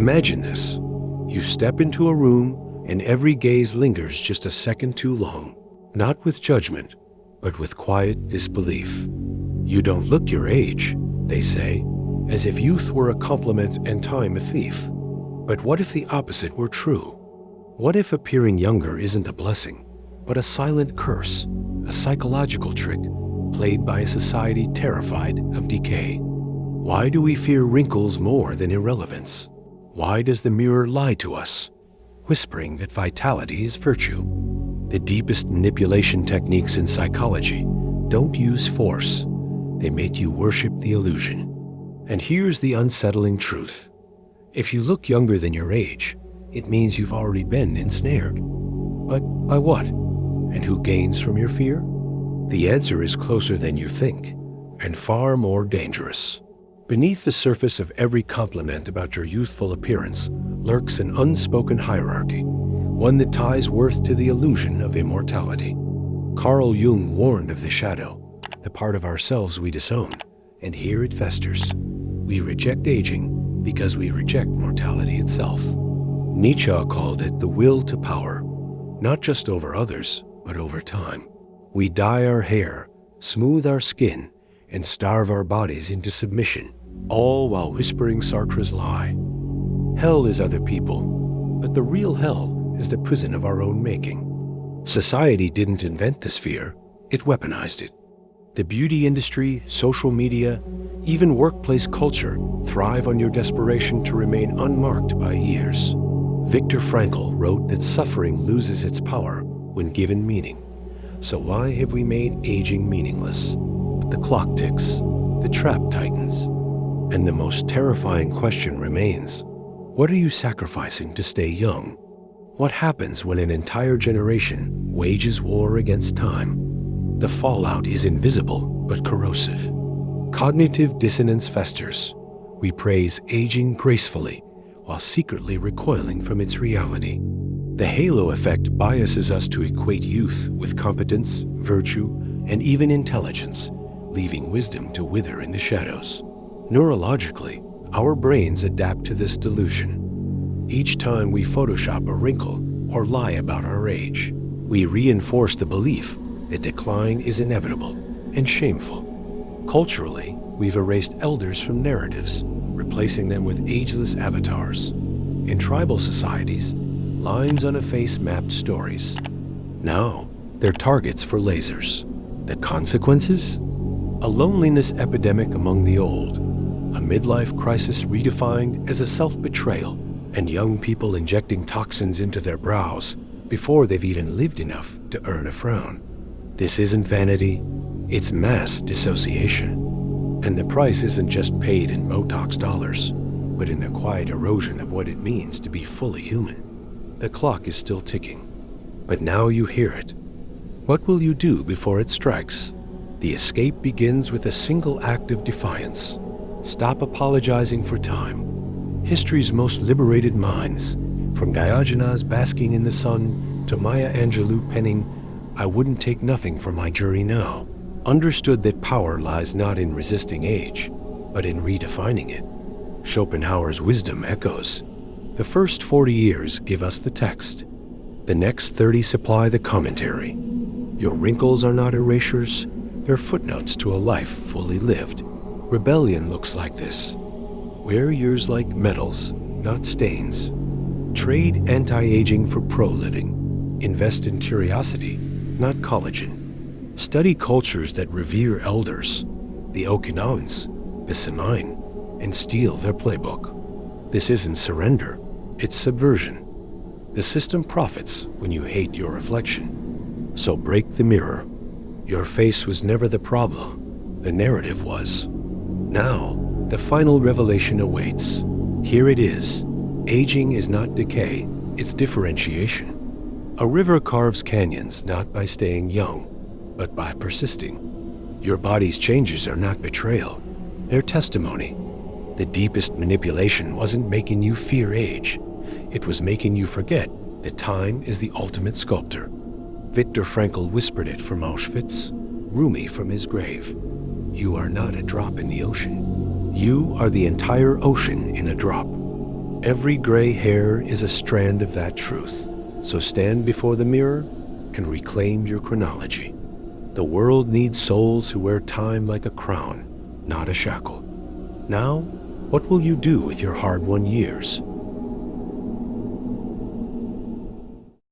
Imagine this. You step into a room and every gaze lingers just a second too long, not with judgment, but with quiet disbelief. You don't look your age, they say, as if youth were a compliment and time a thief. But what if the opposite were true? What if appearing younger isn't a blessing, but a silent curse, a psychological trick played by a society terrified of decay? Why do we fear wrinkles more than irrelevance? Why does the mirror lie to us, whispering that vitality is virtue? The deepest manipulation techniques in psychology don't use force. They make you worship the illusion. And here's the unsettling truth. If you look younger than your age, it means you've already been ensnared. But by what? And who gains from your fear? The answer is closer than you think, and far more dangerous. Beneath the surface of every compliment about your youthful appearance lurks an unspoken hierarchy, one that ties worth to the illusion of immortality. Carl Jung warned of the shadow, the part of ourselves we disown, and here it festers. We reject aging because we reject mortality itself. Nietzsche called it the will to power, not just over others, but over time. We dye our hair, smooth our skin, and starve our bodies into submission, all while whispering Sartre's lie. Hell is other people, but the real hell is the prison of our own making. Society didn't invent this fear, it weaponized it. The beauty industry, social media, even workplace culture thrive on your desperation to remain unmarked by years. Viktor Frankl wrote that suffering loses its power when given meaning. So why have we made aging meaningless? The clock ticks, the trap tightens, and the most terrifying question remains: what are you sacrificing to stay young? What happens when an entire generation wages war against time? The fallout is invisible but corrosive. Cognitive dissonance festers. We praise aging gracefully while secretly recoiling from its reality. The halo effect biases us to equate youth with competence, virtue, and even intelligence, leaving wisdom to wither in the shadows. Neurologically, our brains adapt to this delusion. Each time we Photoshop a wrinkle or lie about our age, we reinforce the belief that decline is inevitable and shameful. Culturally, we've erased elders from narratives, replacing them with ageless avatars. In tribal societies, lines on a face mapped stories. Now, they're targets for lasers. The consequences? A loneliness epidemic among the old, a midlife crisis redefined as a self-betrayal, and young people injecting toxins into their brows before they've even lived enough to earn a frown. This isn't vanity, it's mass dissociation. And the price isn't just paid in Botox dollars, but in the quiet erosion of what it means to be fully human. The clock is still ticking, but now you hear it. What will you do before it strikes? The escape begins with a single act of defiance. Stop apologizing for time. History's most liberated minds, from Diogenes basking in the sun to Maya Angelou penning, "I wouldn't take nothing for my jury now," understood that power lies not in resisting age, but in redefining it. Schopenhauer's wisdom echoes. The first 40 years give us the text. The next 30 supply the commentary. Your wrinkles are not erasures, they're footnotes to a life fully lived. Rebellion looks like this. Wear yours like medals, not stains. Trade anti-aging for pro-living. Invest in curiosity, not collagen. Study cultures that revere elders, the Okinawans, the Samoan, and steal their playbook. This isn't surrender, it's subversion. The system profits when you hate your reflection. So break the mirror. Your face was never the problem, the narrative was. Now, the final revelation awaits. Here it is. Aging is not decay, it's differentiation. A river carves canyons not by staying young, but by persisting. Your body's changes are not betrayal, they're testimony. The deepest manipulation wasn't making you fear age, it was making you forget that time is the ultimate sculptor. Viktor Frankl whispered it from Auschwitz, Rumi from his grave. You are not a drop in the ocean. You are the entire ocean in a drop. Every gray hair is a strand of that truth. So stand before the mirror and reclaim your chronology. The world needs souls who wear time like a crown, not a shackle. Now, what will you do with your hard-won years?